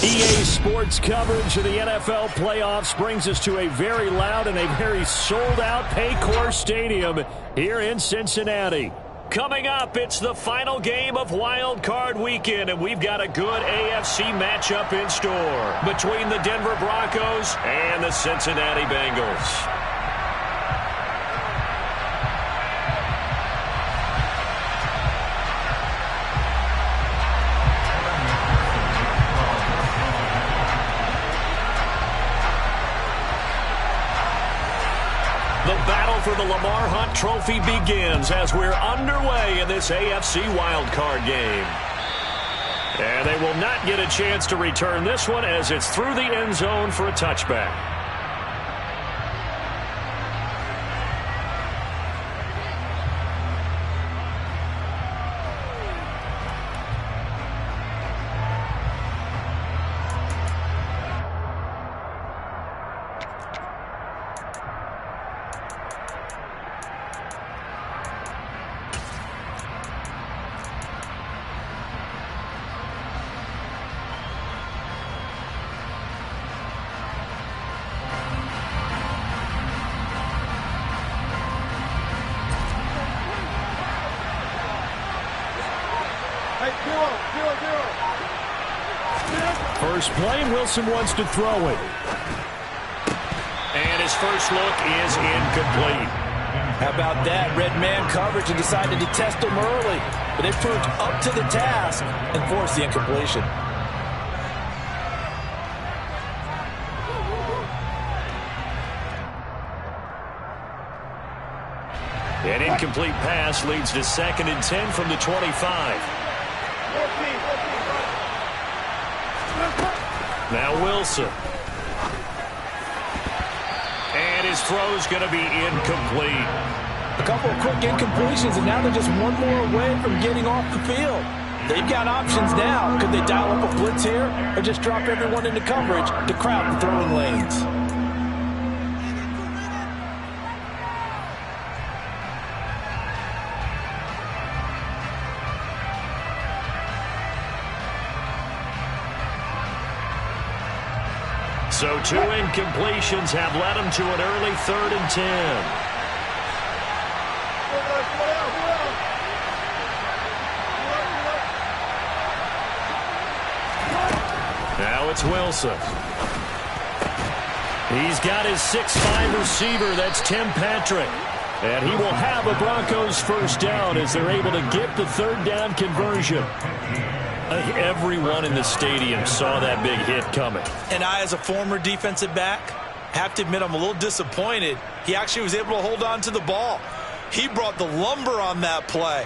EA Sports coverage of the NFL playoffs brings us to a very loud and a very sold-out Paycor Stadium here in Cincinnati. Coming up, it's the final game of Wildcard Weekend, and we've got a good AFC matchup in store between the Denver Broncos and the Cincinnati Bengals. The battle for the Lamar Hunt Trophy begins as we're underway in this AFC wildcard game. And they will not get a chance to return this one as it's through the end zone for a touchback. First play, Wilson wants to throw it. And his first look is incomplete. How about that? Red man coverage and decided to test him early. But they proved up to the task and forced the incompletion. An incomplete pass leads to 2nd and 10 from the 25. Now Wilson. And his throw's going to be incomplete. A couple of quick incompletions, and now they're just one more away from getting off the field. They've got options now. Could they dial up a blitz here or just drop everyone into coverage to crowd the throwing lanes? So 2 incompletions have led him to an early 3rd and 10. Now it's Wilson. He's got his 6'5" receiver. That's Tim Patrick. And he will have a Broncos first down as they're able to get the 3rd down conversion. Everyone in the stadium saw that big hit coming. And I, as a former defensive back, have to admit I'm a little disappointed. He actually was able to hold on to the ball. He brought the lumber on that play.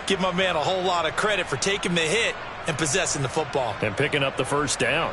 Give my man a whole lot of credit for taking the hit and possessing the football. And picking up the first down.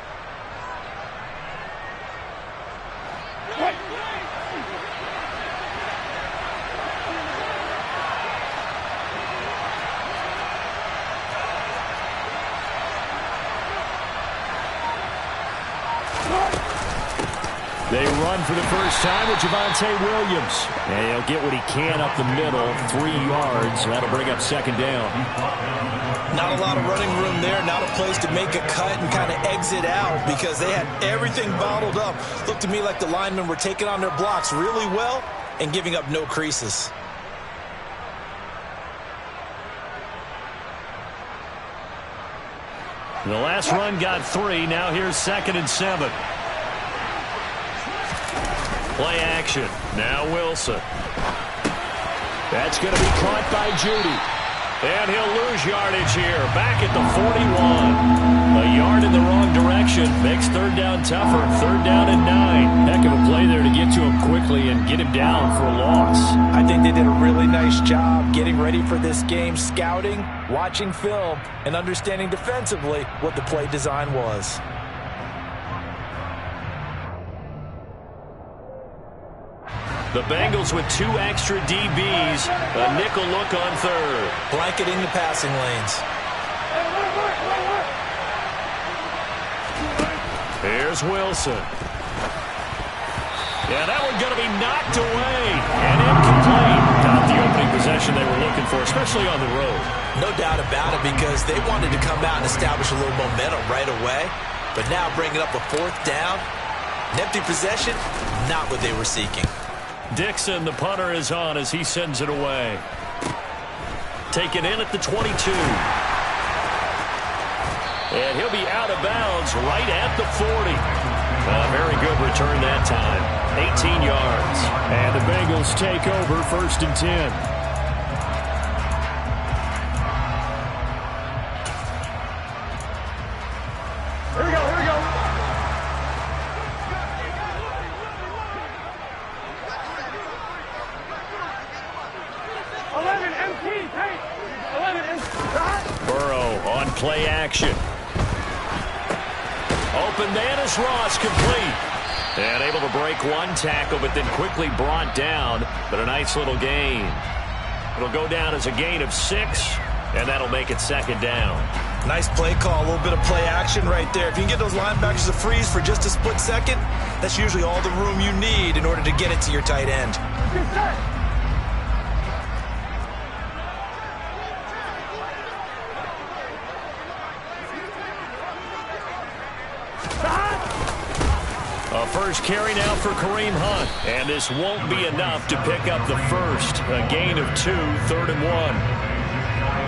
They run for the first time with Javonte Williams. And he'll get what he can up the middle, 3 yards. That'll bring up 2nd down. Not a lot of running room there. Not a place to make a cut and kind of exit out because they had everything bottled up. Looked to me like the linemen were taking on their blocks really well and giving up no creases. The last run got 3. Now here's 2nd and 7. Play action. Now Wilson. That's going to be caught by Judy. And he'll lose yardage here. Back at the 41. A yard in the wrong direction. Makes 3rd down tougher. 3rd down and 9. Heck of a play there to get to him quickly and get him down for a loss. I think they did a really nice job getting ready for this game, scouting, watching film, and understanding defensively what the play design was. The Bengals with 2 extra DBs. A nickel look on 3rd. Blanketing the passing lanes. Here's Wilson. Yeah, that one's going to be knocked away and incomplete. Not the opening possession they were looking for, especially on the road. No doubt about it, because they wanted to come out and establish a little momentum right away. But now bringing up a fourth down. An empty possession, not what they were seeking. Dixon, the punter, is on as he sends it away. Taken in at the 22. And he'll be out of bounds right at the 40. A very good return that time. 18 yards. And the Bengals take over 1st and 10. Here we go, here we go. Burrow on play action. Open man is Ross, complete. And able to break one tackle, but then quickly brought down. But a nice little gain. It'll go down as a gain of 6, and that'll make it 2nd down. Nice play call, a little bit of play action right there. If you can get those linebackers to freeze for just a split second, that's usually all the room you need in order to get it to your tight end. A first carry now for Kareem Hunt. And this won't be enough to pick up the first. A gain of 2, 3rd and 1.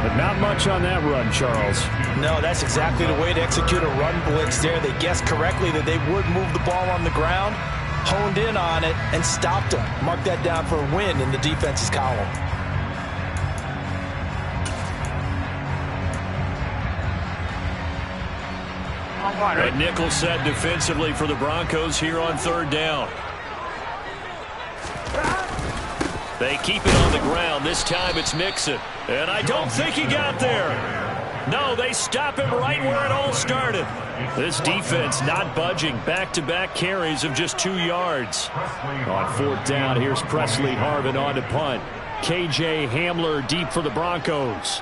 But not much on that run, Charles. No, that's exactly the way to execute a run blitz there. They guessed correctly that they would move the ball on the ground, honed in on it, and stopped them. Mark that down for a win in the defense's column. A nickel set defensively for the Broncos here on 3rd down. They keep it on the ground. This time it's Mixon. And I don't think he got there. No, they stop him right where it all started. This defense not budging. Back-to-back carries of just 2 yards. On 4th down, here's Presley Harvin on to punt. KJ Hamler deep for the Broncos.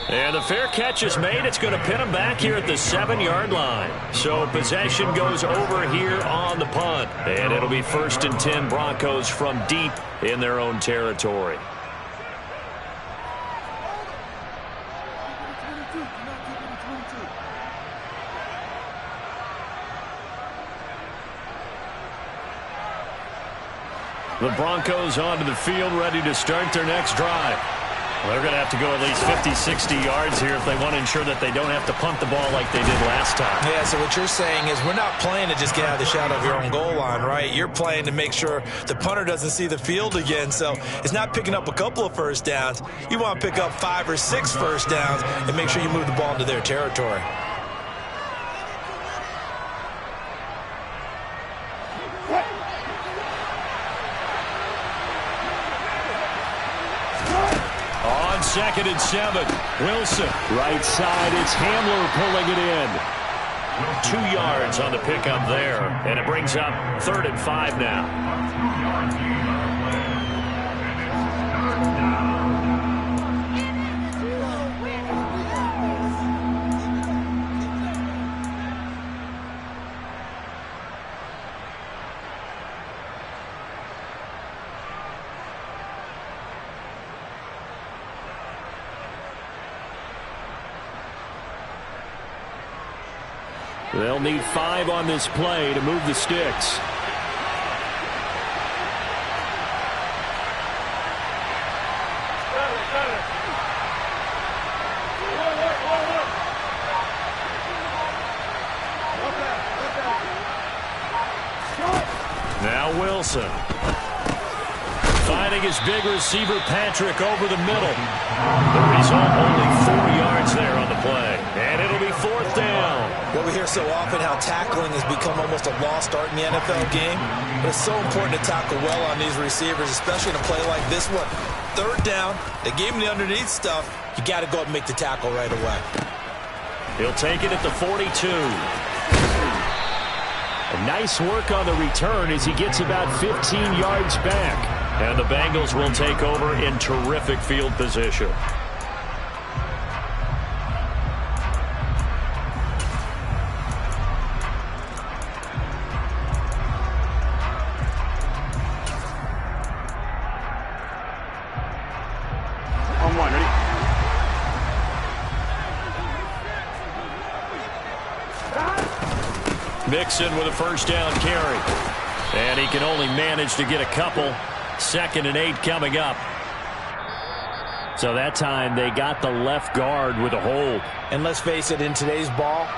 And the fair catch is made. It's going to pin him back here at the 7-yard line. So possession goes over here on the punt. And it'll be 1st and 10 Broncos from deep in their own territory. The Broncos onto the field, ready to start their next drive. They're going to have to go at least 50, 60 yards here if they want to ensure that they don't have to punt the ball like they did last time. Yeah, so what you're saying is we're not playing to just get out of the shadow of your own goal line, right? You're playing to make sure the punter doesn't see the field again. So it's not picking up a couple of first downs. You want to pick up 5 or 6 first downs and make sure you move the ball into their territory. On 2nd and 7, Wilson. Right side, it's Hamler pulling it in. 2 yards on the pickup there. And it brings up 3rd and 5 now. They'll need 5 on this play to move the sticks. Now Wilson. Finding his big receiver Patrick over the middle. The result, only 4 yards there on the play. And it'll be 4th down. Well, we hear so often how tackling has become almost a lost art in the NFL game. But it's so important to tackle well on these receivers, especially in a play like this one. 3rd down, they gave him the underneath stuff. You got to go up and make the tackle right away. He'll take it at the 42. A nice work on the return as he gets about 15 yards back. And the Bengals will take over in terrific field position. Mixon with a first down carry. And he can only manage to get a couple. 2nd and 8 coming up. So that time they got the left guard with a hold. And let's face it, in today's ball,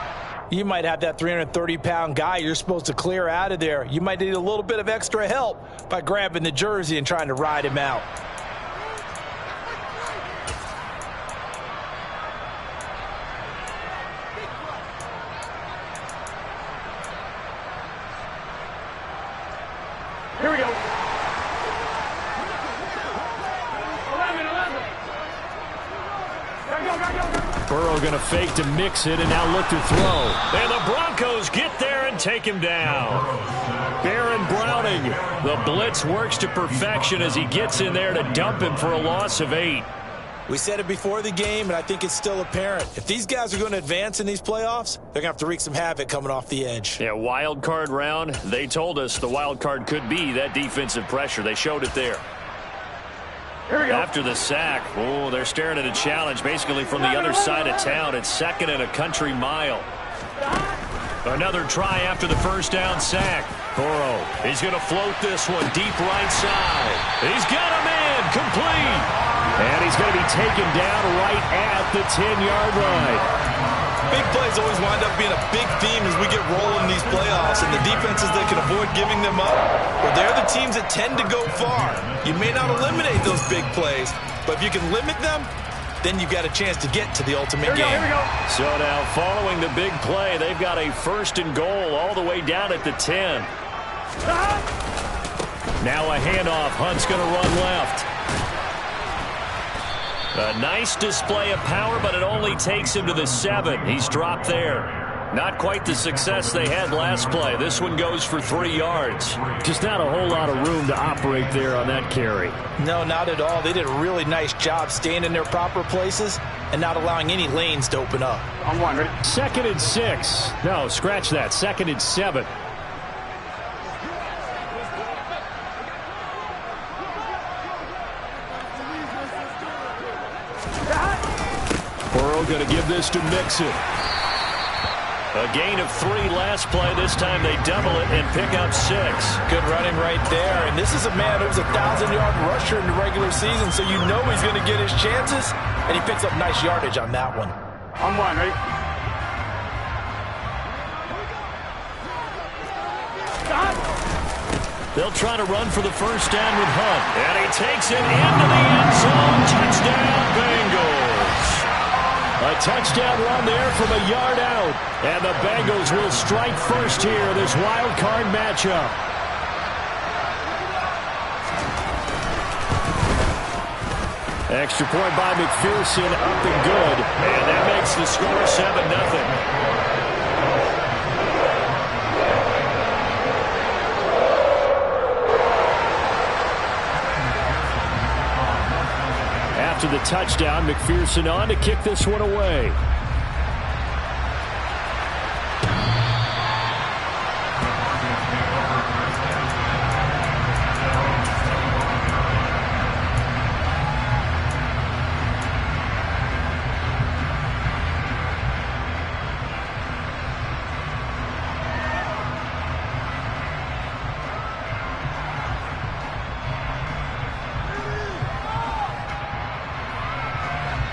you might have that 330-pound guy you're supposed to clear out of there. You might need a little bit of extra help by grabbing the jersey and trying to ride him out. Here we go. 11. Go. Burrow going to fake to mix it and now look to throw. And the Broncos get there and take him down. Baron Browning, the blitz works to perfection as he gets in there to dump him for a loss of 8. We said it before the game, and I think it's still apparent. If these guys are going to advance in these playoffs, they're going to have to wreak some havoc coming off the edge. Yeah, wild card round. They told us the wild card could be that defensive pressure. They showed it there. Here we go. After the sack, oh, they're staring at a challenge basically from the other side of town. It's 2nd and a country mile. Another try after the first down sack. Burrow, he's going to float this one deep right side. He's got him in, complete. And he's going to be taken down right at the 10-yard line. Big plays always wind up being a big theme as we get rolling in these playoffs, and the defenses that can avoid giving them up, well, they're the teams that tend to go far. You may not eliminate those big plays, but if you can limit them, then you've got a chance to get to the ultimate game. Here we go. So now following the big play, they've got a 1st and goal all the way down at the 10. Now a handoff. Hunt's going to run left. A nice display of power, but it only takes him to the 7. He's dropped there. Not quite the success they had last play. This one goes for 3 yards. Just not a whole lot of room to operate there on that carry. No, not at all. They did a really nice job staying in their proper places and not allowing any lanes to open up. On 1, ready? 2nd and 6. No, scratch that. 2nd and 7. Burrow going to give this to Mixon. A gain of 3 last play. This time they double it and pick up 6. Good running right there. And this is a man who's a 1,000-yard rusher in the regular season, so you know he's going to get his chances. And he picks up nice yardage on that one. On 1, ready? They'll try to run for the first down with Hunt. And he takes it into the end zone. Touchdown, Bengals. A touchdown run there from a yard out. And the Bengals will strike first here, this wild card matchup. Extra point by McPherson, up and good. And that makes the score 7-0. After the touchdown, McPherson on to kick this one away.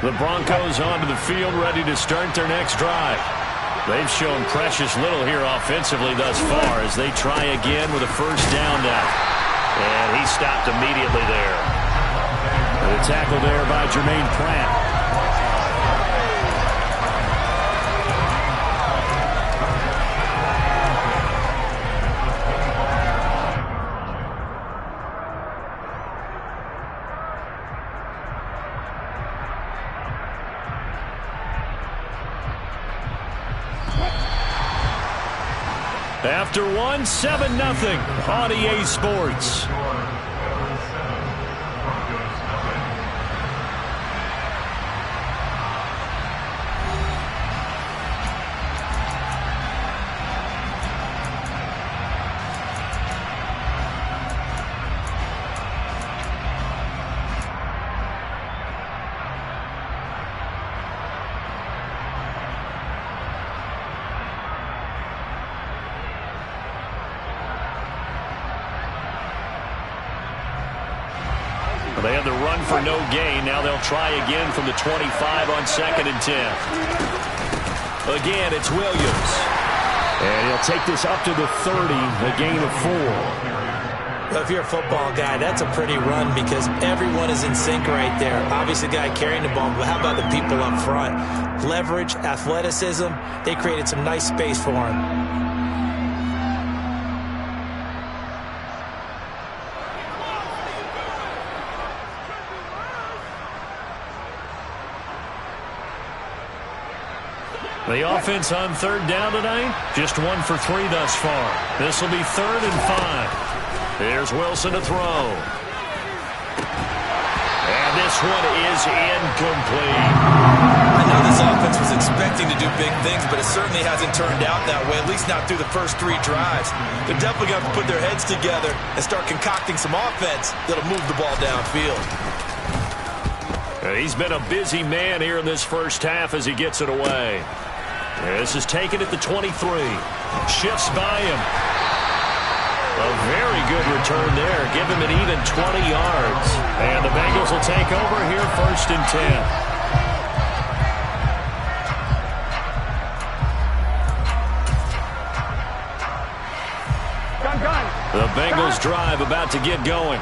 The Broncos onto the field, ready to start their next drive. They've shown precious little here offensively thus far as they try again with a first down now. And he stopped immediately there. The tackle there by Jermaine Pratt. After one, 7-0 on EA Sports. Well, they had the run for no gain. Now they'll try again from the 25 on 2nd and 10. Again, it's Williams. And he'll take this up to the 30, a gain of 4. Well, if you're a football guy, that's a pretty run because everyone is in sync right there. Obviously, the guy carrying the ball, but how about the people up front? Leverage, athleticism, they created some nice space for him. The offense on 3rd down tonight, just 1 for 3 thus far. This will be 3rd and 5. Here's Wilson to throw. And this one is incomplete. I know this offense was expecting to do big things, but it certainly hasn't turned out that way, at least not through the first 3 drives. They're definitely going to put their heads together and start concocting some offense that'll move the ball downfield. He's been a busy man here in this first half as he gets it away. This is taken at the 23. Shifts by him. A very good return there. Give him an even 20 yards. And the Bengals will take over here 1st and 10. The Bengals drive about to get going.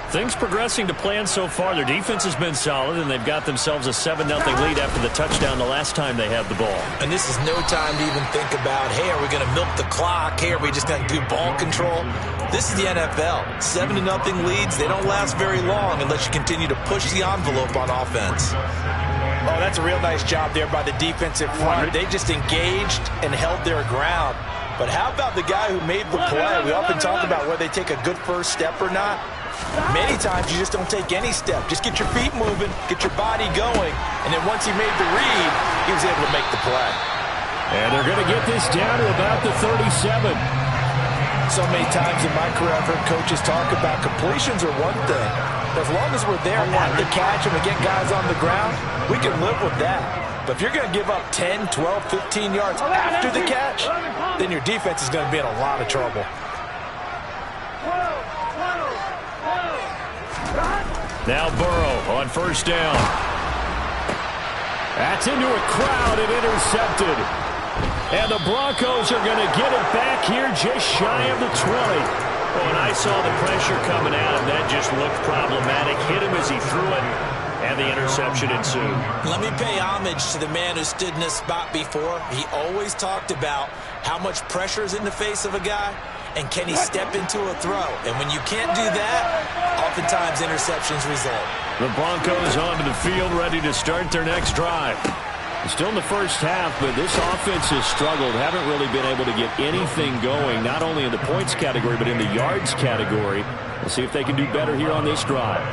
Things progressing to plan so far. Their defense has been solid, and they've got themselves a 7-0 lead after the touchdown the last time they had the ball. And this is no time to even think about, hey, are we going to milk the clock? Hey, are we just going to do ball control? This is the NFL. 7-0 leads, they don't last very long unless you continue to push the envelope on offense. Oh, that's a real nice job there by the defensive front. They just engaged and held their ground. But how about the guy who made the play? We often talk about whether they take a good first step or not. Many times you just don't take any step. Just get your feet moving, get your body going, and then once he made the read, he was able to make the play. And they're going to get this down to about the 37. So many times in my career I've heard coaches talk about completions are one thing. But as long as we're there at the catch and we get guys on the ground, we can live with that. But if you're going to give up 10, 12, 15 yards after the catch, then your defense is going to be in a lot of trouble. Now Burrow on 1st down. That's into a crowd and intercepted. And the Broncos are going to get it back here just shy of the 20. When I saw the pressure coming at him, that just looked problematic. Hit him as he threw it, and the interception ensued. Let me pay homage to the man who stood in this spot before. He always talked about how much pressure is in the face of a guy, and can he step into a throw? And when you can't do that, oftentimes interceptions result. The Broncos onto the field, ready to start their next drive. Still in the first half, but this offense has struggled. Haven't really been able to get anything going, not only in the points category, but in the yards category. We'll see if they can do better here on this drive.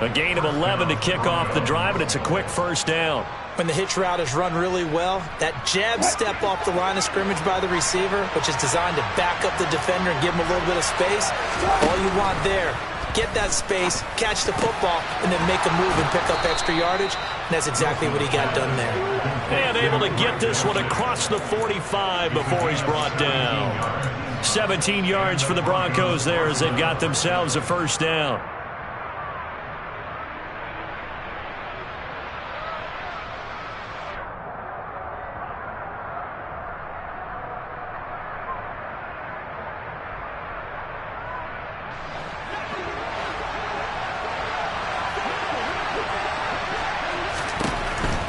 A gain of 11 to kick off the drive, and it's a quick 1st down. When the hitch route is run really well, that jab step off the line of scrimmage by the receiver, which is designed to back up the defender and give him a little bit of space, all you want there, get that space, catch the football, and then make a move and pick up extra yardage. And that's exactly what he got done there. And able to get this one across the 45 before he's brought down. 17 yards for the Broncos there as they've got themselves a 1st down.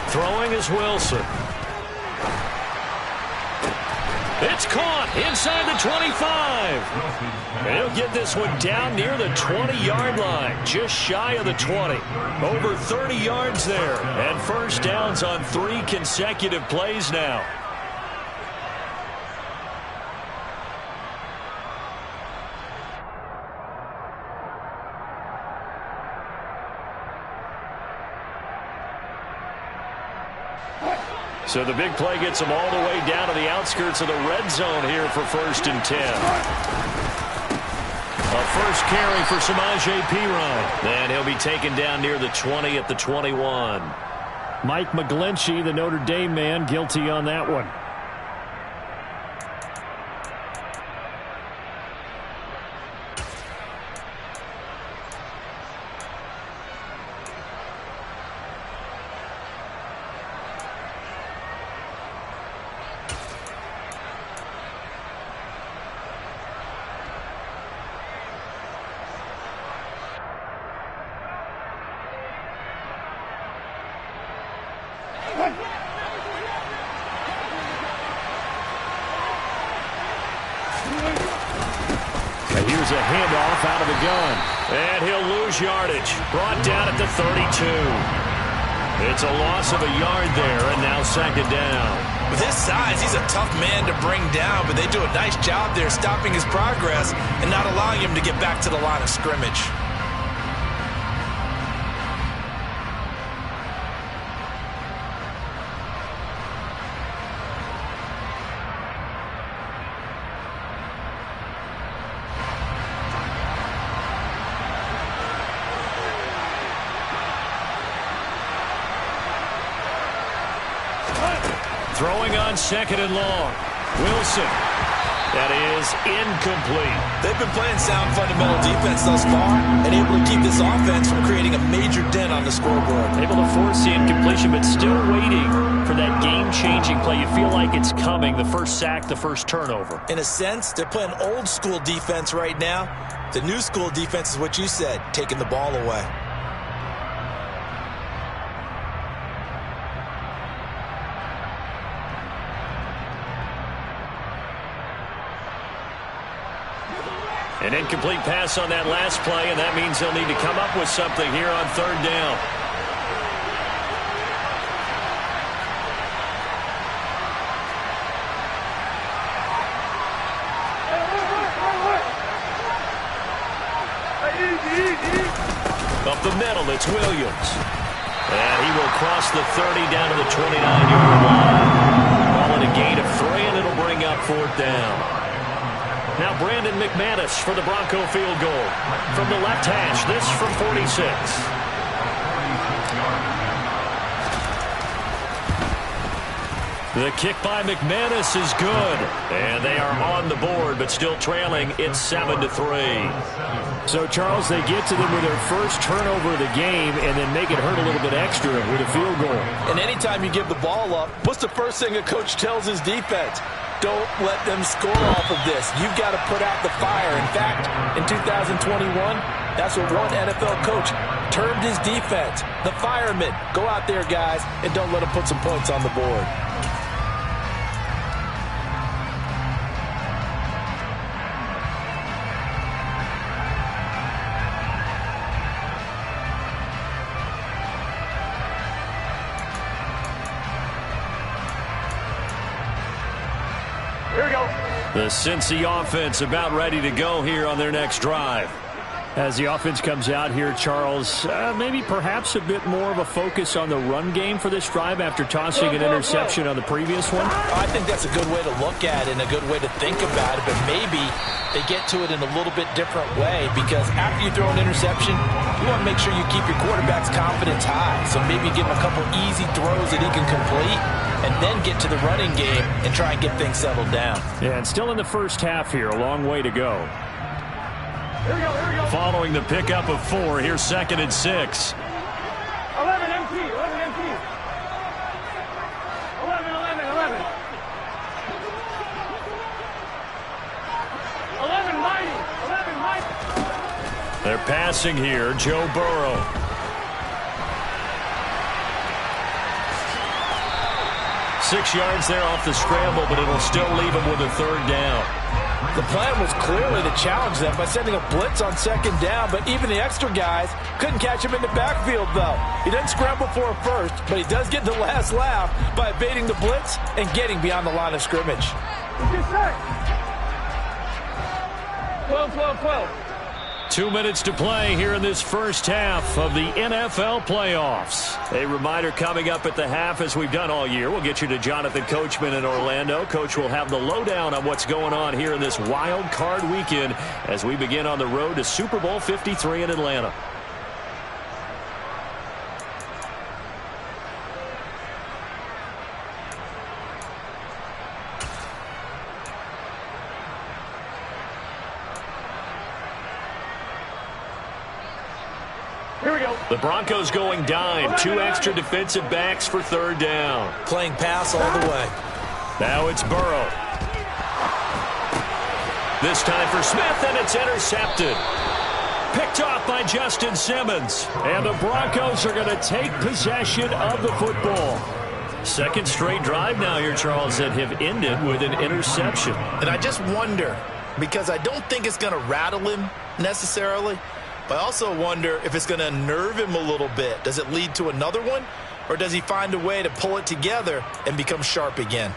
Throwing is Wilson. It's caught inside the 25. And he'll get this one down near the 20-yard line, just shy of the 20. Over 30 yards there, and 1st downs on 3 consecutive plays now. So the big play gets them all the way down to the outskirts of the red zone here for 1st and 10. A first carry for Samaje Perine. And he'll be taken down near the 20 at the 21. Mike McGlinchey, the Notre Dame man, guilty on that one. And here's a handoff out of the gun. And he'll lose yardage. Brought down at the 32. It's a loss of a yard there, and now second down. With his size, he's a tough man to bring down, but they do a nice job there stopping his progress and not allowing him to get back to the line of scrimmage. Throwing on second and long. Wilson. That is incomplete. They've been playing sound fundamental defense thus far and able to keep this offense from creating a major dent on the scoreboard. Able to force the incompletion, but still waiting for that game-changing play. You feel like it's coming, the first sack, the first turnover. In a sense, they're playing old-school defense right now. The new-school defense is what you said, taking the ball away. An incomplete pass on that last play, and that means they'll need to come up with something here on third down. Up the middle, it's Williams. And he will cross the 30 down to the 29-yard line. Ball at a gain of 3, and it'll bring up fourth down. Now Brandon McManus for the Bronco field goal. From the left hash, this from 46. The kick by McManus is good. And they are on the board, but still trailing. It's 7-3. So, Charles, they get to them with their first turnover of the game and then make it hurt a little bit extra with a field goal. And anytime you give the ball up, what's the first thing a coach tells his defense? Don't let them score off of this. You've got to put out the fire. In fact, in 2021, that's what one NFL coach termed his defense. The firemen. Go out there, guys, and don't let them put some points on the board. The Cincy offense about ready to go here on their next drive. As the offense comes out here, Charles, maybe perhaps a bit more of a focus on the run game for this drive after tossing an interception on the previous one? I think that's a good way to look at it and a good way to think about it, but maybe they get to it in a little bit different way because after you throw an interception, you want to make sure you keep your quarterback's confidence high. So maybe give him a couple easy throws that he can complete and then get to the running game and try and get things settled down. Yeah, and still in the first half here, a long way to go. Here we go. Following the pickup of 4, here's 2nd and 6. 11 MT. 11 MT. 11. 11 mighty. 11 mighty. They're passing here, Joe Burrow. Six yards there off the scramble, but it'll still leave him with a third down. The plan was clearly to challenge them by sending a blitz on second down, but even the extra guys couldn't catch him in the backfield, though. He doesn't scramble for a first, but he does get the last laugh by evading the blitz and getting beyond the line of scrimmage. 12. 2 minutes to play here in this first half of the NFL playoffs. A reminder coming up at the half, as we've done all year. We'll get you to Jonathan Coachman in Orlando. Coach will have the lowdown on what's going on here in this wild card weekend as we begin on the road to Super Bowl 53 in Atlanta. The Broncos going dime. 2 extra defensive backs for third down. Playing pass all the way. Now it's Burrow. This time for Smith, and it's intercepted. Picked off by Justin Simmons. And the Broncos are going to take possession of the football. Second straight drive now here, Charles, that have ended with an interception. And I just wonder, because I don't think it's going to rattle him necessarily, but I also wonder if it's going to unnerve him a little bit. Does it lead to another one, or does he find a way to pull it together and become sharp again?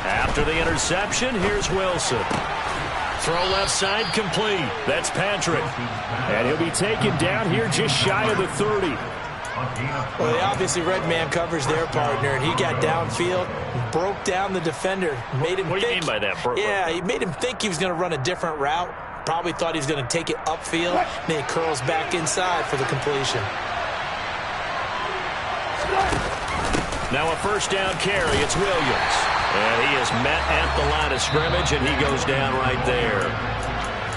After the interception, here's Wilson. Throw left side complete. That's Patrick. And he'll be taken down here just shy of the 30. Well, they obviously read man coverage their partner, and he got downfield, broke down the defender, made him What do you mean by that, Burt? Yeah, he made him think he was going to run a different route. Probably thought he was going to take it upfield, and then he curls back inside for the completion. Now a first down carry. It's Williams. And he is met at the line of scrimmage, and he goes down right there.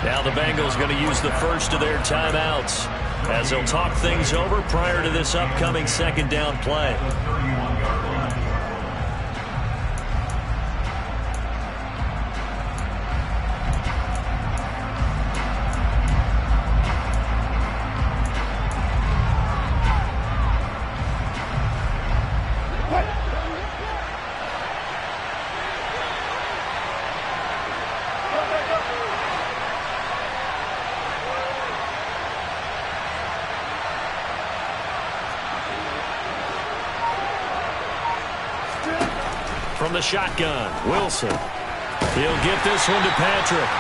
Now the Bengals going to use the first of their timeouts as they'll talk things over prior to this upcoming second down play. From the shotgun, Wilson. He'll get this one to Patrick.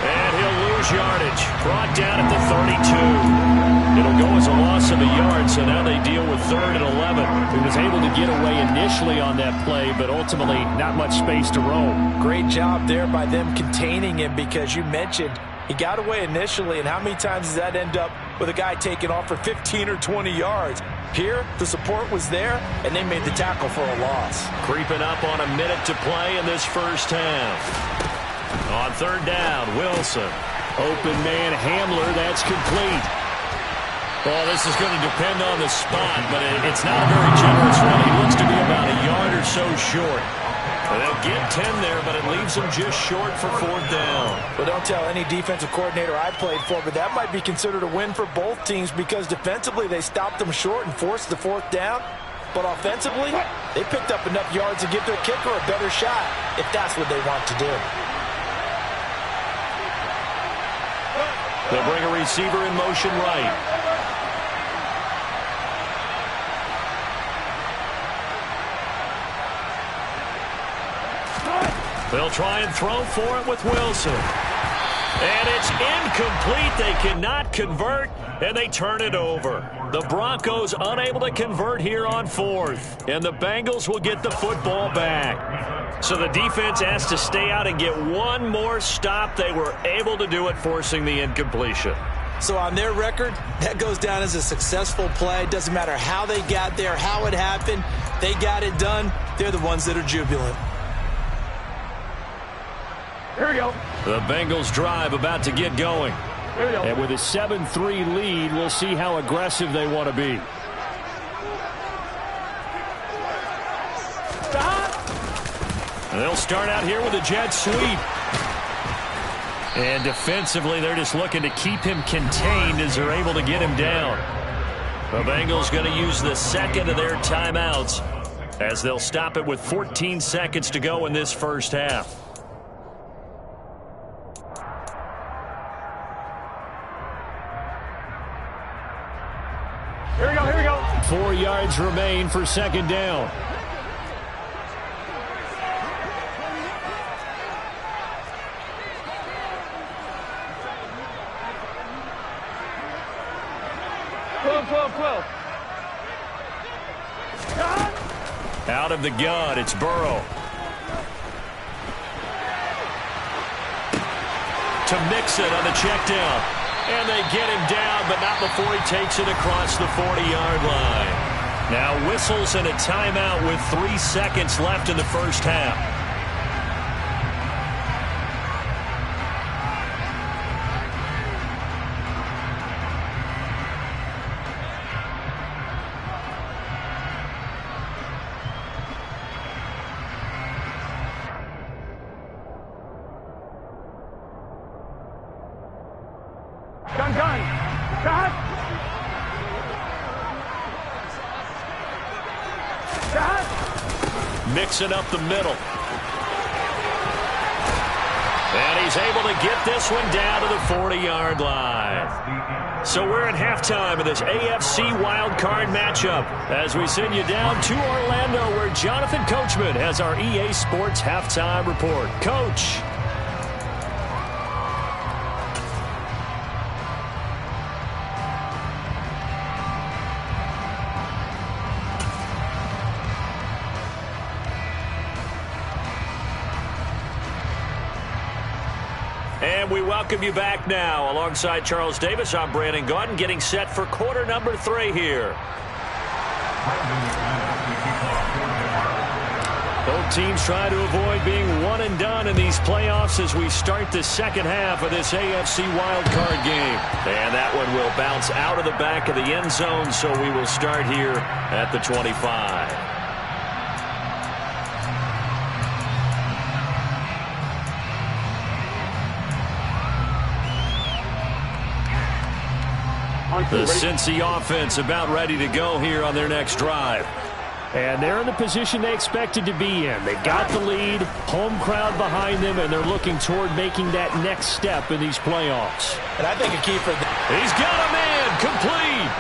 And he'll lose yardage. Brought down at the 32. It'll go as a loss of a yard, so now they deal with 3rd and 11. He was able to get away initially on that play, but ultimately not much space to roam. Great job there by them containing him, because you mentioned he got away initially, and how many times does that end up with a guy taking off for 15 or 20 yards? Here, the support was there, and they made the tackle for a loss. Creeping up on a minute to play in this first half. On 3rd down, Wilson. Open man Hamler, that's complete. Well, this is going to depend on the spot, but it's not a very generous one. He looks to be about a yard or so short. They'll get 10 there, but it leaves them just short for 4th down. Well, don't tell any defensive coordinator I played for, but that might be considered a win for both teams, because defensively they stopped them short and forced the 4th down. But offensively, they picked up enough yards to give their kicker a better shot, if that's what they want to do. They'll bring a receiver in motion right. They'll try and throw for it with Wilson. And it's incomplete. They cannot convert, and they turn it over. The Broncos unable to convert here on 4th, and the Bengals will get the football back. So the defense has to stay out and get one more stop. They were able to do it, forcing the incompletion. So on their record, that goes down as a successful play. Doesn't matter how they got there, how it happened. They got it done. They're the ones that are jubilant. Here we go. The Bengals drive about to get going. Here we go. And with a 7-3 lead, we'll see how aggressive they want to be. And they'll start out here with a jet sweep. And defensively, they're just looking to keep him contained as they're able to get him down. The Bengals going to use the second of their timeouts as they'll stop it with 14 seconds to go in this first half. Here we go, here we go. 4 yards remain for second down. Out of the gun, it's Burrow. To mix it on the check down. And they get him down, but not before he takes it across the 40-yard line. Now whistles and a timeout with 3 seconds left in the first half. Mixing up the middle. And he's able to get this one down to the 40-yard line. So we're at halftime of this AFC Wildcard matchup as we send you down to Orlando where Jonathan Coachman has our EA Sports Halftime Report. Coach. And we welcome you back now. Alongside Charles Davis, I'm Brandon Gaudin, getting set for quarter number 3 here. Both teams try to avoid being one and done in these playoffs as we start the second half of this AFC wildcard game. And that one will bounce out of the back of the end zone, so we will start here at the 25. The Cincy offense about ready to go here on their next drive. And they're in the position they expected to be in. They got the lead, home crowd behind them, and they're looking toward making that next step in these playoffs. And I think a key for them. He's got a man complete.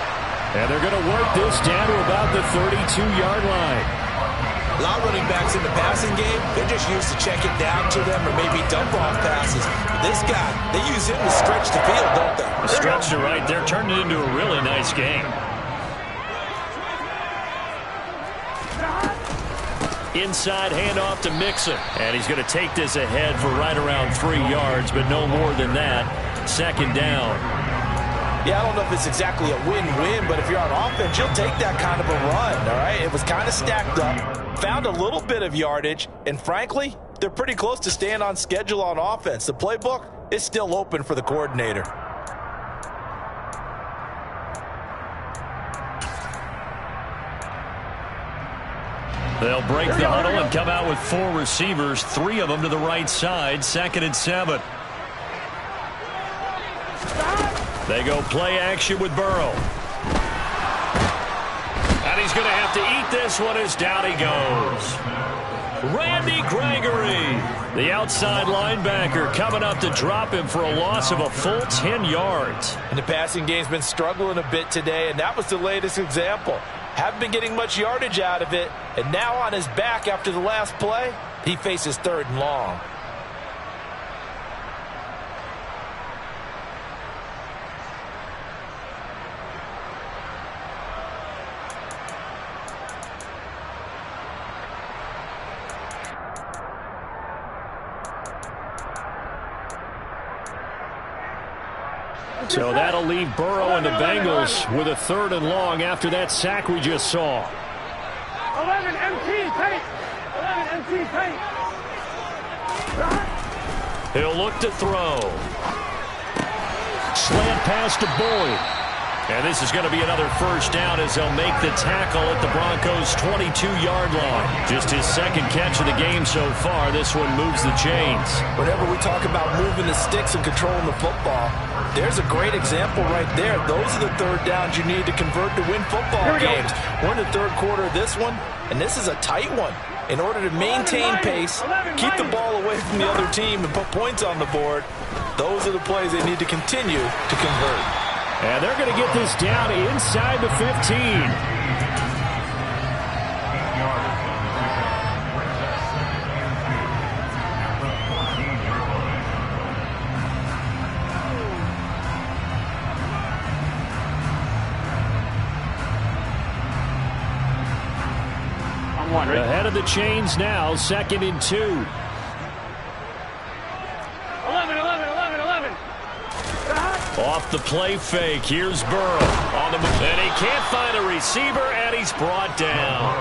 And they're going to work this down to about the 32-yard line. A lot of running backs in the passing game, they're just used to check it down to them or maybe dump off passes. But this guy, they use him to stretch the field, don't they? The stretch to right there turned it into a really nice game. Inside handoff to Mixon. And he's going to take this ahead for right around 3 yards, but no more than that. Second down. Yeah, I don't know if it's exactly a win-win, but if you're on offense, you'll take that kind of a run, all right? It was kind of stacked up, found a little bit of yardage, and frankly, they're pretty close to staying on schedule on offense. The playbook is still open for the coordinator. They'll break the huddle and come out with 4 receivers, 3 of them to the right side, 2nd and 7. They go play action with Burrow. And he's going to have to eat this one as down he goes. Randy Gregory, the outside linebacker, coming up to drop him for a loss of a full 10 yards. And the passing game's been struggling a bit today, and that was the latest example. Haven't been getting much yardage out of it, and now on his back after the last play, he faces 3rd and long. So that'll leave Burrow and the Bengals with a 3rd and long after that sack we just saw. 11 MT paint. 11 MT paint. He'll look to throw. Slant pass to Boyd. And this is going to be another first down as they'll make the tackle at the Broncos' 22-yard line. Just his 2nd catch of the game so far. This one moves the chains. Whenever we talk about moving the sticks and controlling the football, there's a great example right there. Those are the 3rd downs you need to convert to win football games. We're in the 3rd quarter of this one, and this is a tight one. In order to maintain pace, keep the ball away from the other team, and put points on the board, those are the plays they need to continue to convert. And they're going to get this down inside the 15. Ahead of the chains now, 2nd and 2. 11, 11, 11, 11. Off the play fake, here's Burrow on the move, and he can't find a receiver, and he's brought down.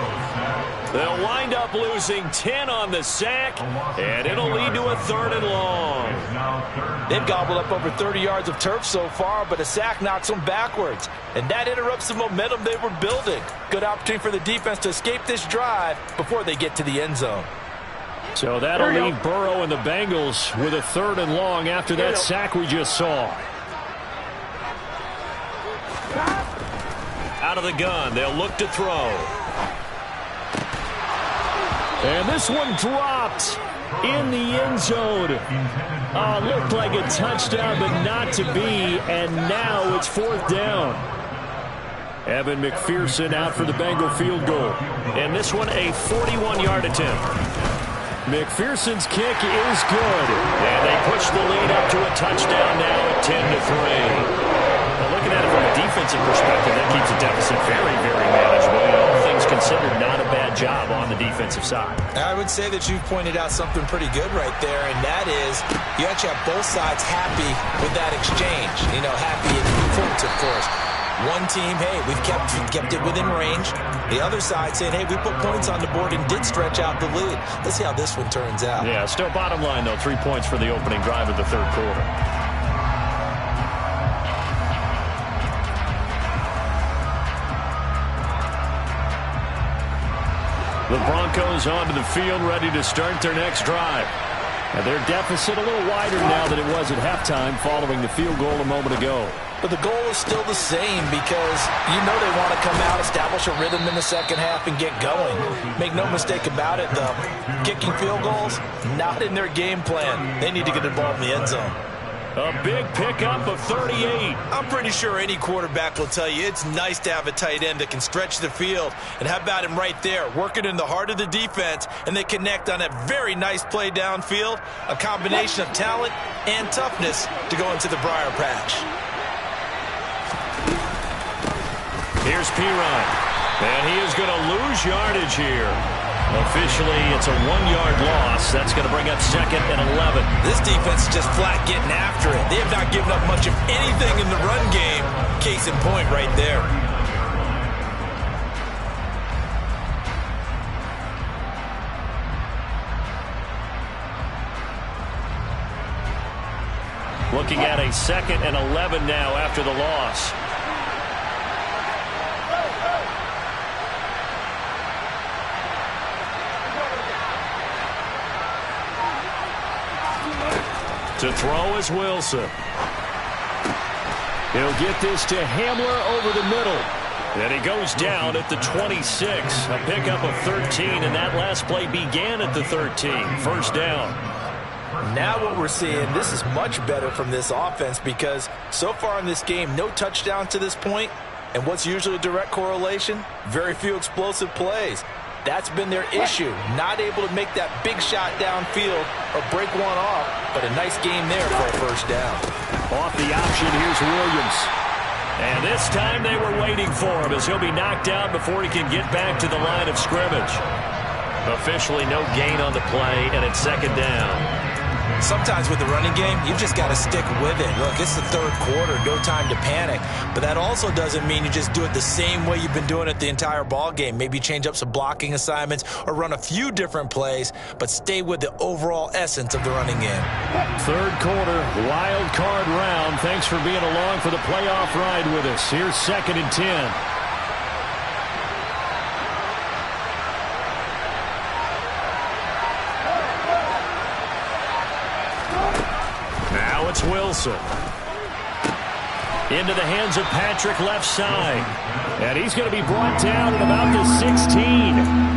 They'll wind up losing 10 on the sack, and it'll lead to a 3rd and long. They've gobbled up over 30 yards of turf so far, but a sack knocks them backwards, and that interrupts the momentum they were building. Good opportunity for the defense to escape this drive before they get to the end zone. So that'll leave Burrow and the Bengals with a 3rd and long after that sack we just saw. Out of the gun, they'll look to throw. And this one dropped in the end zone. Looked like a touchdown, but not to be. And now it's 4th down. Evan McPherson out for the Bengal field goal. And this one a 41-yard attempt. McPherson's kick is good. And they push the lead up to a touchdown now at 10-3. Looking at it from a defensive perspective, that keeps the deficit very, very manageable. All things considered, not a bad job on the defensive side. I would say that you've pointed out something pretty good right there, and that is you actually have both sides happy with that exchange. Happy in quotes, of course. One team, hey, we've kept it within range. The other side saying, hey, we put points on the board and did stretch out the lead. Let's see how this one turns out. Yeah, still bottom line, though, 3 points for the opening drive of the third quarter. The Broncos onto the field, ready to start their next drive. And their deficit a little wider now than it was at halftime following the field goal a moment ago. But the goal is still the same because they want to come out, establish a rhythm in the second half, and get going. Make no mistake about it, though. Kicking field goals, not in their game plan. They need to get the ball in the end zone. A big pickup of 38. I'm pretty sure any quarterback will tell you it's nice to have a tight end that can stretch the field. And how about him right there, working in the heart of the defense, and they connect on a very nice play downfield, a combination of talent and toughness to go into the briar patch. Here's Piron, and he is going to lose yardage here. Officially, it's a 1-yard loss. That's going to bring up 2nd and 11. This defense is just flat getting after it. They have not given up much of anything in the run game. Case in point right there. Looking at a 2nd and 11 now after the loss. To throw is Wilson. He'll get this to Hamler over the middle. And he goes down at the 26. A pickup of 13, and that last play began at the 13. 1st down. Now what we're seeing, this is much better from this offense because so far in this game, no touchdown to this point. And what's usually a direct correlation? Very few explosive plays. That's been their issue. Not able to make that big shot downfield or break one off, but a nice game there for a 1st down. Off the option, here's Williams. And this time they were waiting for him as he'll be knocked out before he can get back to the line of scrimmage. Officially no gain on the play, and it's 2nd down. Sometimes with the running game, you've just got to stick with it. Look, it's the third quarter, no time to panic. But that also doesn't mean you just do it the same way you've been doing it the entire ball game. Maybe change up some blocking assignments or run a few different plays, but stay with the overall essence of the running game. Third quarter, wild card round. Thanks for being along for the playoff ride with us. Here's 2nd and 10. It's Wilson. Into the hands of Patrick left side. And he's going to be brought down at about the 16.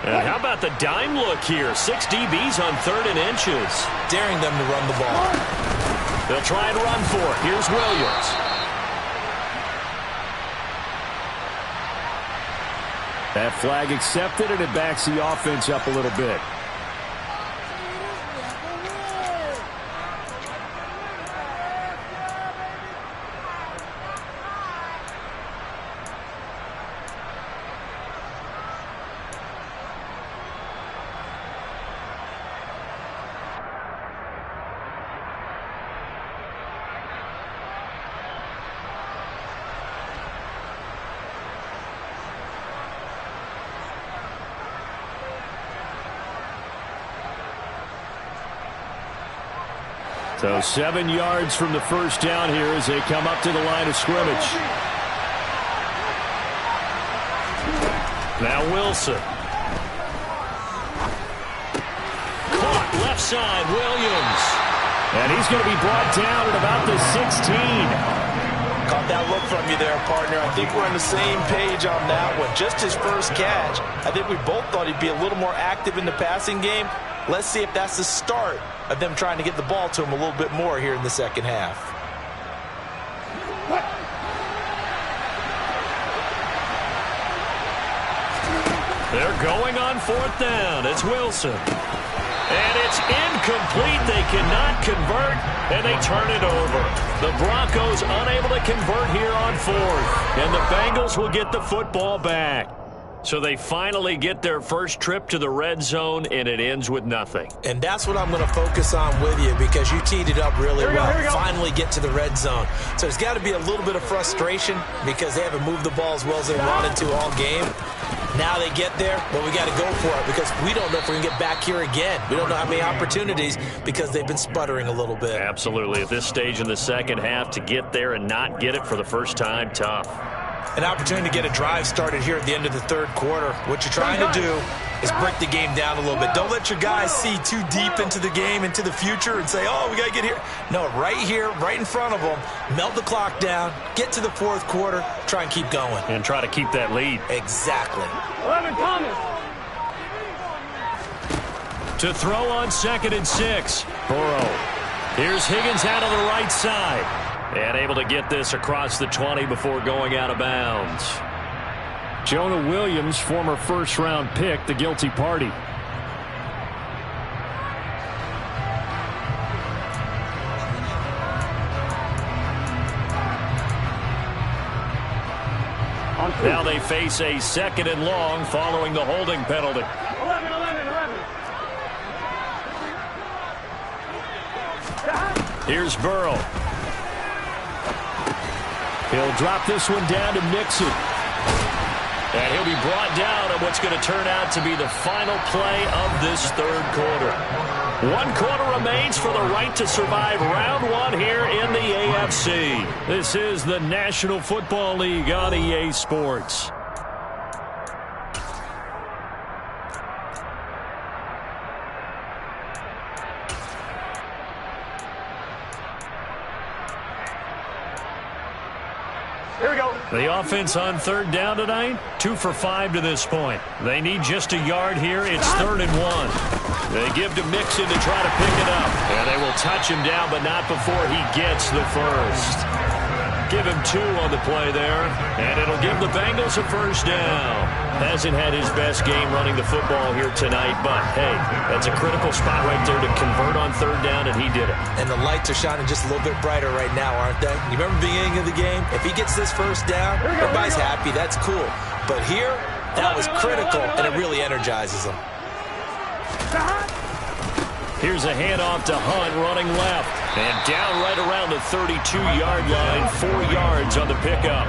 And how about the dime look here? 6 DBs on 3rd and inches. Daring them to run the ball. They'll try and run for it. Here's Williams. That flag accepted, and it backs the offense up a little bit. So 7 yards from the first down here as they come up to the line of scrimmage. Now Wilson. Caught left side, Williams. And he's going to be brought down at about the 16. Caught that look from you there, partner. I think we're on the same page on that one. Just his first catch. I think we both thought he'd be a little more active in the passing game. Let's see if that's the start of them trying to get the ball to him a little bit more here in the second half. They're going on 4th down. It's Wilson. And it's incomplete. They cannot convert, and they turn it over. The Broncos unable to convert here on 4th, and the Bengals will get the football back. So they finally get their first trip to the red zone, and it ends with nothing. And that's what I'm going to focus on with you because you teed it up really well. Finally get to the red zone. So there's got to be a little bit of frustration because they haven't moved the ball as well as they wanted to all game. Now they get there, but we got to go for it because we don't know if we're going to get back here again. We don't know how many opportunities because they've been sputtering a little bit. Absolutely. At this stage in the second half, to get there and not get it for the first time, tough. An opportunity to get a drive started here at the end of the third quarter. What you're trying to do is break the game down a little bit. Don't let your guys see too deep into the game, into the future, and say, oh, we got to get here. No, right here, right in front of them, melt the clock down, get to the fourth quarter, try and keep going. And try to keep that lead. Exactly. 11 Thomas. To throw on 2nd and 6. Burrow. Here's Higgins out of the right side. And able to get this across the 20 before going out of bounds. Jonah Williams, former first-round pick, the guilty party. Now they face a 2nd and long following the holding penalty. 11. Here's Burrow. He'll drop this one down to Mixon. And he'll be brought down on what's going to turn out to be the final play of this third quarter. 1 quarter remains for the right to survive round 1 here in the AFC. This is the National Football League on EA Sports. Here we go. The offense on 3rd down tonight, 2 for 5 to this point. They need just a yard here. It's 3rd and 1. They give to Mixon to try to pick it up. And they will touch him down, but not before he gets the first. Give him 2 on the play there. And it'll give the Bengals a first down. Hasn't had his best game running the football here tonight, but hey, that's a critical spot right there to convert on 3rd down, and he did it. And the lights are shining just a little bit brighter right now, aren't they? You remember the beginning of the game? If he gets this first down, everybody's happy. That's cool. But here, that was critical, and it really energizes him. Here's a handoff to Hunt running left. And down right around the 32-yard line, 4 yards on the pickup.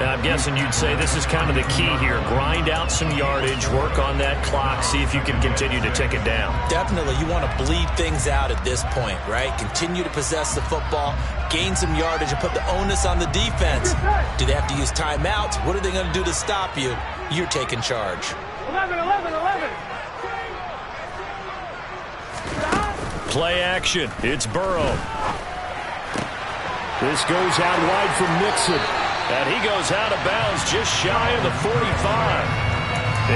I'm guessing you'd say this is kind of the key here. Grind out some yardage, work on that clock, see if you can continue to tick it down. Definitely. You want to bleed things out at this point, right? Continue to possess the football, gain some yardage, and put the onus on the defense. Do they have to use timeouts? What are they going to do to stop you? You're taking charge. 11. Play action. It's Burrow. This goes out wide from Mixon. And he goes out of bounds just shy of the 45.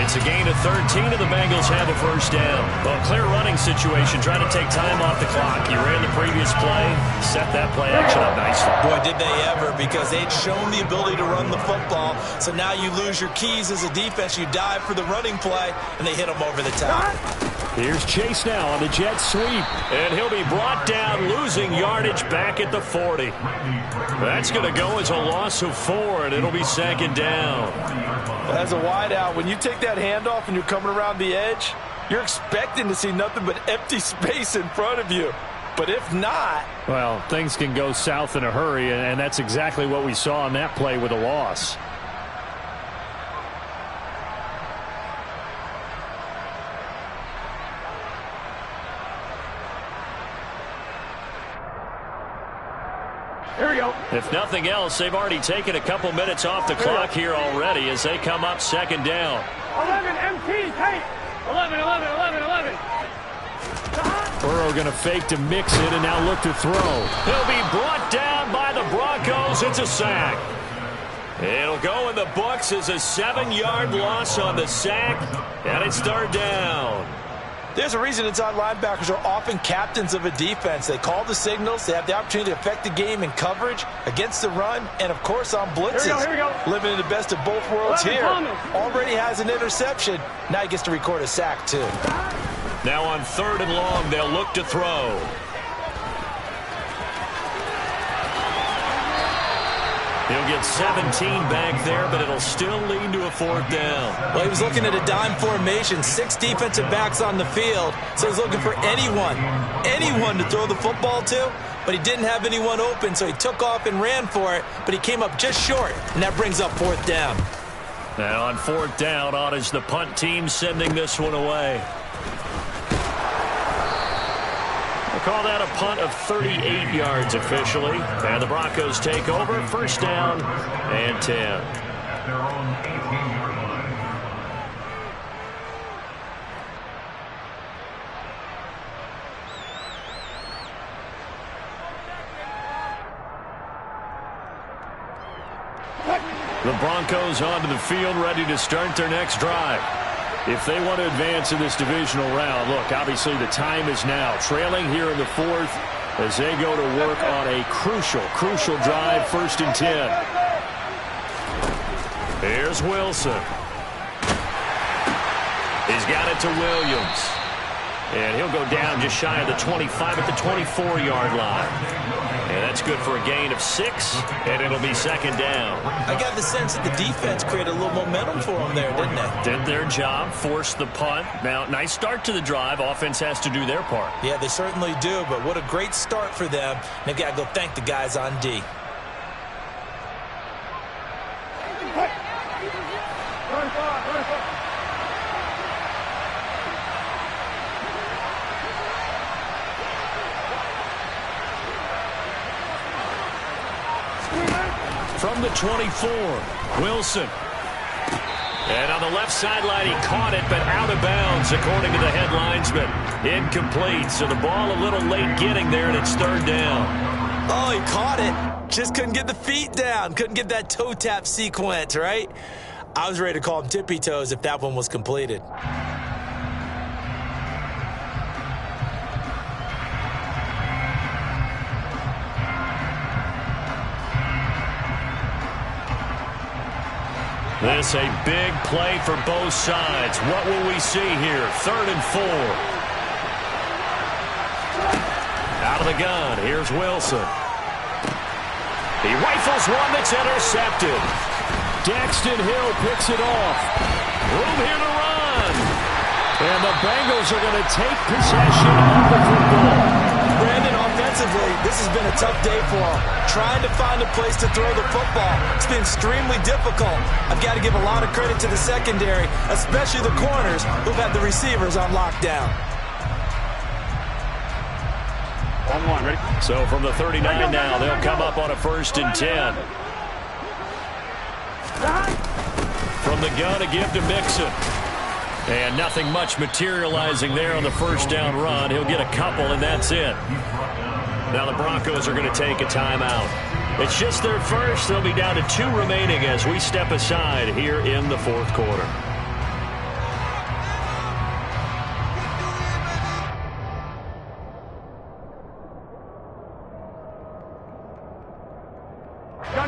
It's a gain of 13, and the Bengals have a first down. Well, clear running situation. Trying to take time off the clock. You ran the previous play, set that play action up nicely. Boy, did they ever, because they'd shown the ability to run the football. So now you lose your keys as a defense. You dive for the running play, and they hit them over the top. Here's Chase now on the jet sweep. And he'll be brought down, losing yardage back at the 40. That's going to go as a loss of 4, and it'll be 2nd down. As a wideout, when you take that handoff and you're coming around the edge, you're expecting to see nothing but empty space in front of you. But if not... well, things can go south in a hurry, and that's exactly what we saw on that play with a loss. Here we go. If nothing else, they've already taken a couple minutes off the clock here already as they come up second down. 11 MT tight. 11, 11, 11, 11. Burrow going to fake to mix it and now look to throw. He'll be brought down by the Broncos. It's a sack. It'll go in the books as a 7-yard loss on the sack, and it's third down. There's a reason inside linebackers are often captains of a defense. They call the signals. They have the opportunity to affect the game in coverage, against the run, and, of course, on blitzes. Here we go. Living in the best of both worlds here. Already has an interception. Now he gets to record a sack, too. Now on 3rd and long, they'll look to throw. He'll get 17 back there, but it'll still lead to a 4th down. Well, he was looking at a dime formation, 6 defensive backs on the field, so he's looking for anyone to throw the football to, but he didn't have anyone open, so he took off and ran for it, but he came up just short, and that brings up 4th down. Now on 4th down, on is the punt team sending this one away. Call that a punt of 38 yards officially. And the Broncos take over. 1st down and 10. The Broncos onto the field, ready to start their next drive. If they want to advance in this divisional round, look, obviously the time is now. Trailing here in the 4th as they go to work on a crucial drive, 1st and 10. Here's Wilson. He's got it to Williams. And he'll go down just shy of the 25 at the 24-yard line. And that's good for a gain of 6, and it'll be 2nd down. I got the sense that the defense created a little momentum for them there, didn't they? Did their job, forced the punt. Now, nice start to the drive. Offense has to do their part. Yeah, they certainly do, but what a great start for them. They've got to go thank the guys on D. From the 24, Wilson. And on the left sideline, he caught it, but out of bounds, according to the head linesman. Incomplete, so the ball a little late getting there, and it's 3rd down. Oh, he caught it. Just couldn't get the feet down. Couldn't get that toe tap sequence, right? I was ready to call him tippy toes if that one was completed. This a big play for both sides. What will we see here? 3rd and 4. Out of the gun, here's Wilson. He rifles one that's intercepted. Daxton Hill picks it off. Room here to run. And the Bengals are going to take possession of the football. Brandon, offensively, this has been a tough day for him. Trying to find a place to throw the football. It's been extremely difficult. I've got to give a lot of credit to the secondary, especially the corners who've had the receivers on lockdown. 1-1, ready? So from the 39 now, they'll come up on a 1st and 10. From the gun, a give to Mixon. And nothing much materializing there on the 1st down run. He'll get a couple, and that's it. Now the Broncos are going to take a timeout. It's just their first. They'll be down to 2 remaining as we step aside here in the 4th quarter.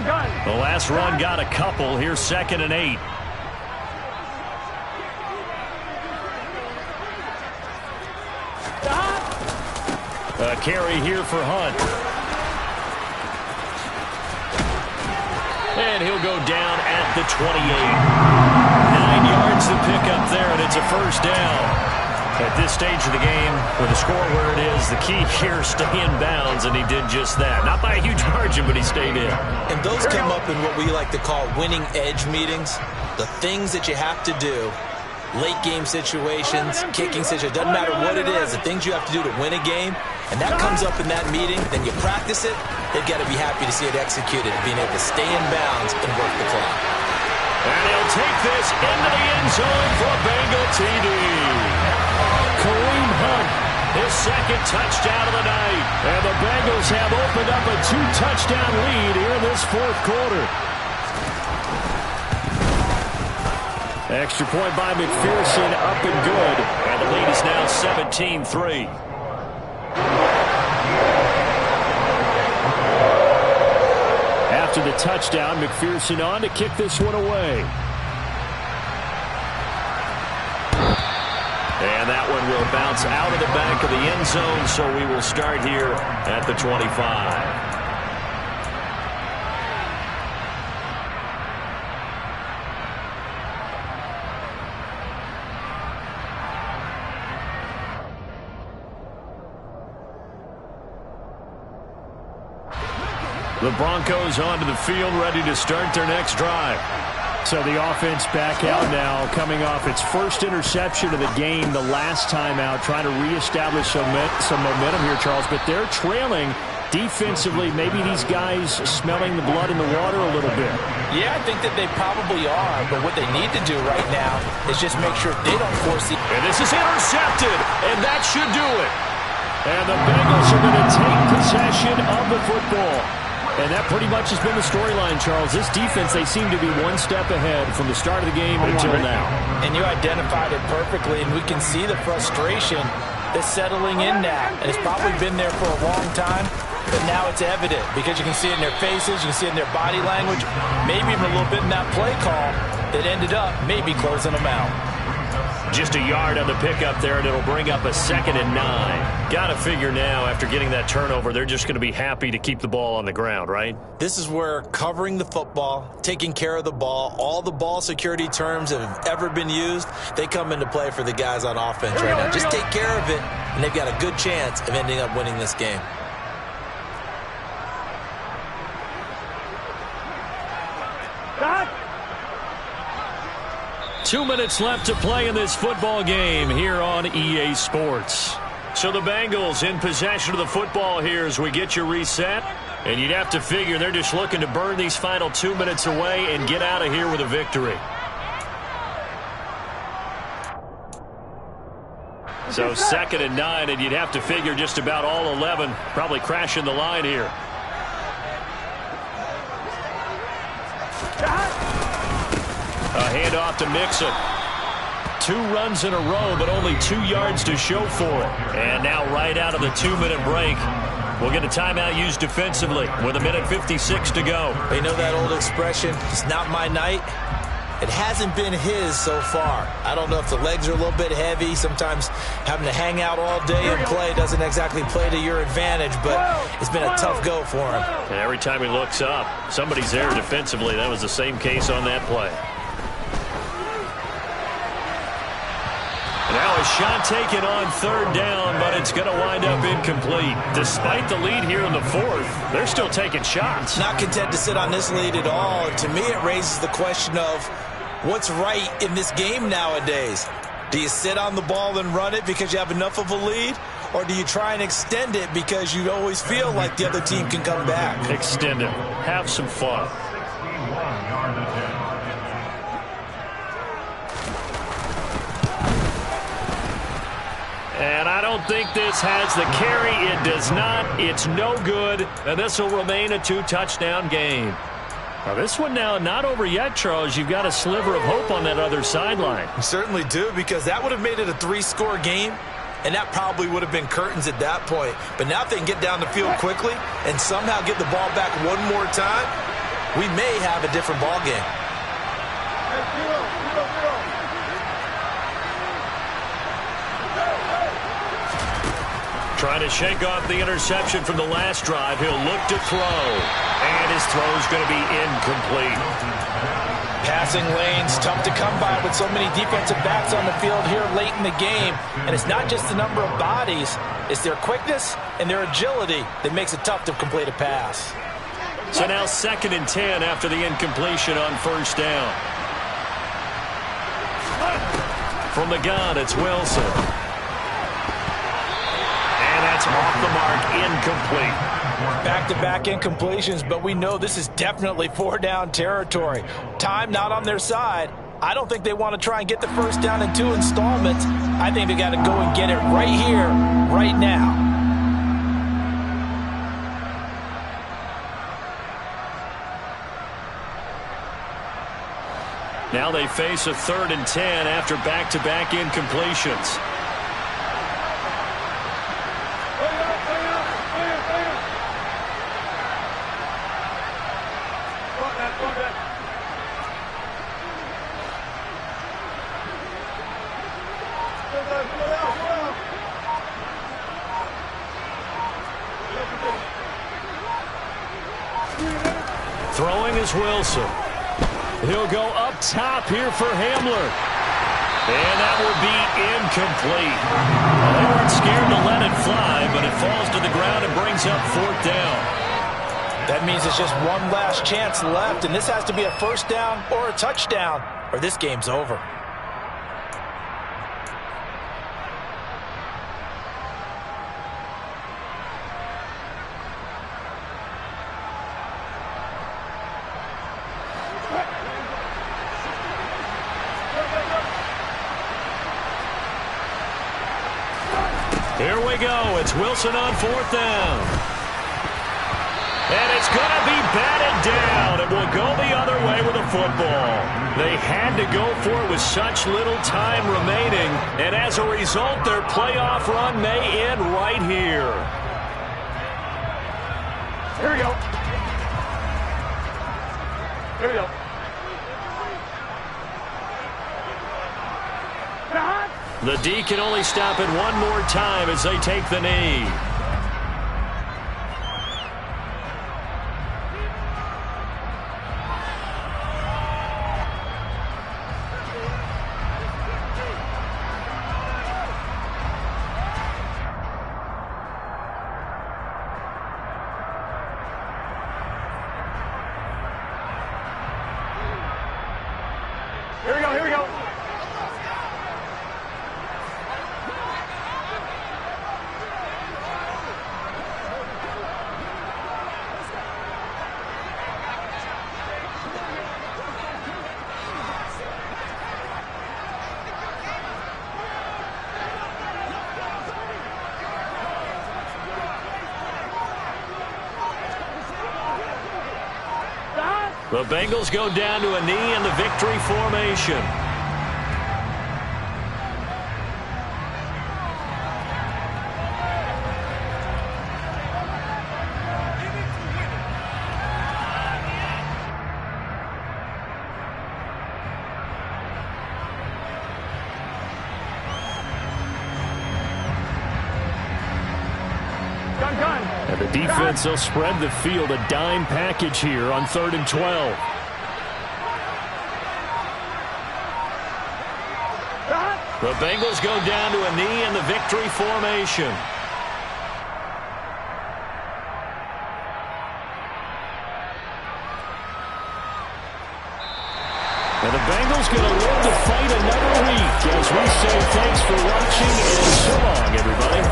Gun. The last run got a couple. Here's 2nd and 8. A carry here for Hunt. And he'll go down at the 28. 9 yards to pick up there, and it's a 1st down. At this stage of the game, with the score where it is, the key here is stay in bounds, and he did just that. Not by a huge margin, but he stayed in. And those come up in what we like to call winning edge meetings. The things that you have to do. Late game situations, kicking situations, doesn't matter what it is, the things you have to do to win a game. and that comes up in that meeting, then you practice it, they've got to be happy to see it executed, being able to stay in bounds and work the clock. And he'll take this into the end zone for a Bengal TD. Kareem Hunt, his second touchdown of the night. And the Bengals have opened up a 2-touchdown lead here in this fourth quarter. Extra point by McPherson, up and good. And the lead is now 17-3. After the touchdown, McPherson on to kick this one away. And that one will bounce out of the back of the end zone, so we will start here at the 25. The Broncos onto the field, ready to start their next drive. So the offense back out now, coming off its first interception of the game the last time out, trying to reestablish some momentum here, Charles. But they're trailing defensively. Maybe these guys smelling the blood in the water a little bit. Yeah, I think that they probably are. But what they need to do right now is just make sure they don't force the... And this is intercepted, and that should do it. And the Bengals are going to take possession of the football. And that pretty much has been the storyline, Charles. This defense, they seem to be one step ahead from the start of the game until now. And you identified it perfectly, and we can see the frustration that's settling in now. And it's probably been there for a long time, but now it's evident because you can see it in their faces, you can see it in their body language, maybe even a little bit in that play call that ended up maybe closing them out. Just a yard on the pickup there, and it'll bring up a 2nd and 9. Got to figure now, after getting that turnover, they're just going to be happy to keep the ball on the ground, right? This is where covering the football, taking care of the ball, all the ball security terms that have ever been used, they come into play for the guys on offense right now. Just take care of it, and they've got a good chance of ending up winning this game. Stop! 2 minutes left to play in this football game here on EA Sports. So the Bengals in possession of the football here as we get you reset. And you'd have to figure they're just looking to burn these final 2 minutes away and get out of here with a victory. So 2nd and 9, and you'd have to figure just about all 11 probably crashing the line here. A handoff to Mixon. 2 runs in a row, but only 2 yards to show for it. And now right out of the 2-minute break, we'll get a timeout used defensively with 1:56 to go. You know that old expression, it's not my night? It hasn't been his so far. I don't know if the legs are a little bit heavy. Sometimes having to hang out all day and play doesn't exactly play to your advantage, but it's been a tough go for him. And every time he looks up, somebody's there defensively. That was the same case on that play. Now a shot taken on 3rd down, but it's going to wind up incomplete. Despite the lead here in the 4th, they're still taking shots. Not content to sit on this lead at all. To me, it raises the question of what's right in this game nowadays. Do you sit on the ball and run it because you have enough of a lead? Or do you try and extend it because you always feel like the other team can come back? Extend it. Have some fun. And I don't think this has the carry. It does not. It's no good. And this will remain a 2-touchdown game. Now this one now not over yet, Charles. You've got a sliver of hope on that other sideline. You certainly do, because that would have made it a 3-score game, and that probably would have been curtains at that point. But now if they can get down the field quickly and somehow get the ball back one more time, we may have a different ball game. Trying to shake off the interception from the last drive. He'll look to throw. And his throw's going to be incomplete. Passing lanes, tough to come by with so many defensive backs on the field here late in the game. And it's not just the number of bodies. It's their quickness and their agility that makes it tough to complete a pass. So now 2nd and 10 after the incompletion on 1st down. From the gun, it's Wilson. And that's That's off the mark, incomplete. Back-to-back incompletions, but we know this is definitely four-down territory. Time not on their side. I don't think they want to try and get the first down in 2 installments. I think they got to go and get it right here, right now. Now they face a 3rd and 10 after back-to-back incompletions. Throwing is Wilson. He'll go up top here for Hamler. And that will be incomplete. Well, they weren't scared to let it fly, but it falls to the ground and brings up 4th down. That means it's just one last chance left, and this has to be a first down or a touchdown, or this game's over. Here we go. It's Wilson on 4th down. And it's going to be batted down. It will go the other way with a football. They had to go for it with such little time remaining. And as a result, their playoff run may end right here. Here we go. Here we go. The D can only stop it one more time as they take the knee. Here we go, here we go. The Bengals go down to a knee in the victory formation. And the defense will spread the field, a dime package here on 3rd and 12. The Bengals go down to a knee in the victory formation. And the Bengals going to live to fight another week as we say thanks for watching and so long, everybody.